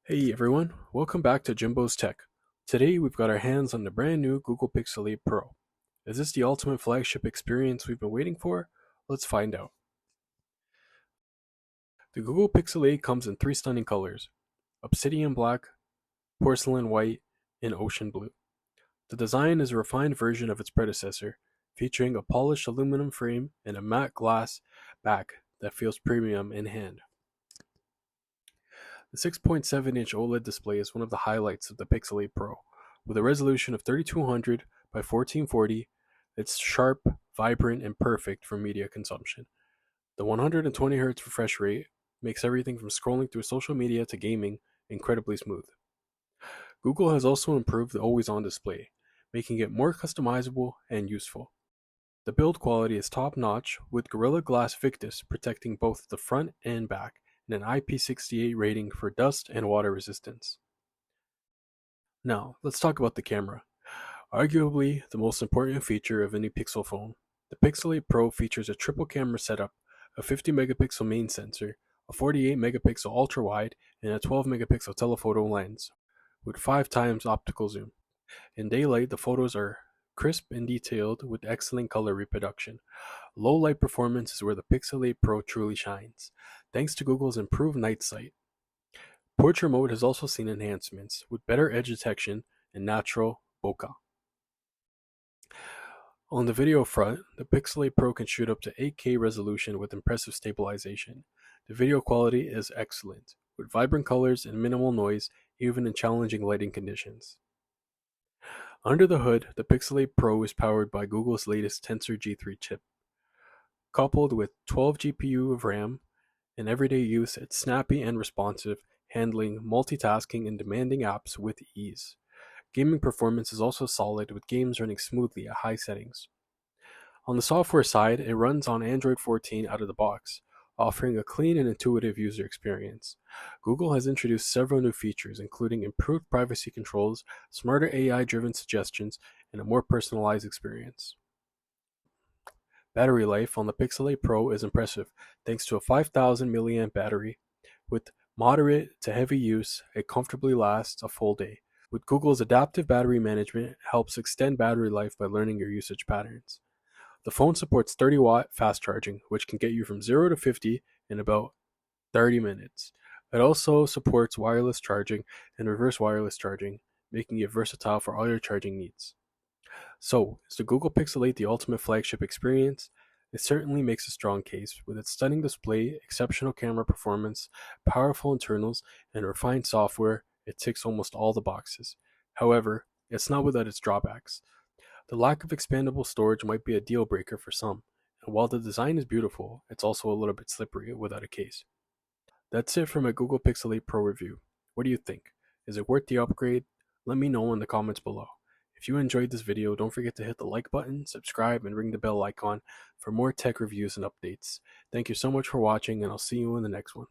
Hey everyone, welcome back to Jimbo's Tech. Today we've got our hands on the brand new Google Pixel 8 Pro. Is this the ultimate flagship experience we've been waiting for? Let's find out. The Google Pixel 8 comes in three stunning colors: obsidian black, porcelain white, and ocean blue. The design is a refined version of its predecessor, featuring a polished aluminum frame and a matte glass back that feels premium in hand. The 6.7-inch OLED display is one of the highlights of the Pixel 8 Pro. With a resolution of 3200 by 1440, it's sharp, vibrant, and perfect for media consumption. The 120Hz refresh rate makes everything from scrolling through social media to gaming incredibly smooth. Google has also improved the always-on display, making it more customizable and useful. The build quality is top-notch, with Gorilla Glass Victus protecting both the front and back, and an IP68 rating for dust and water resistance. Now, let's talk about the camera. Arguably the most important feature of any Pixel phone, the Pixel 8 Pro features a triple camera setup, a 50 megapixel main sensor, a 48 megapixel ultra wide, and a 12 megapixel telephoto lens, with 5 times optical zoom. In daylight, the photos are crisp and detailed with excellent color reproduction. Low light performance is where the Pixel 8 Pro truly shines, thanks to Google's improved night sight. Portrait mode has also seen enhancements, with better edge detection and natural bokeh. On the video front, the Pixel 8 Pro can shoot up to 8K resolution with impressive stabilization. The video quality is excellent, with vibrant colors and minimal noise even in challenging lighting conditions. Under the hood, the Pixel 8 Pro is powered by Google's latest Tensor G4 chip. Coupled with 12 GPU of RAM, in everyday use it's snappy and responsive, handling multitasking and demanding apps with ease. Gaming performance is also solid, with games running smoothly at high settings. On the software side, it runs on Android 14 out of the box, offering a clean and intuitive user experience. Google has introduced several new features, including improved privacy controls, smarter AI-driven suggestions, and a more personalized experience. Battery life on the Pixel 8 Pro is impressive, thanks to a 5000 mAh battery. With moderate to heavy use, it comfortably lasts a full day. With Google's adaptive battery management, it helps extend battery life by learning your usage patterns. The phone supports 30-watt fast charging, which can get you from 0 to 50 in about 30 minutes. It also supports wireless charging and reverse wireless charging, making it versatile for all your charging needs. So, is the Google Pixel 8 the ultimate flagship experience? It certainly makes a strong case. With its stunning display, exceptional camera performance, powerful internals, and refined software, it ticks almost all the boxes. However, it's not without its drawbacks. The lack of expandable storage might be a deal breaker for some, and while the design is beautiful, it's also a little bit slippery without a case. That's it for my Google Pixel 8 Pro review. What do you think? Is it worth the upgrade? Let me know in the comments below. If you enjoyed this video, don't forget to hit the like button, subscribe, and ring the bell icon for more tech reviews and updates. Thank you so much for watching, and I'll see you in the next one.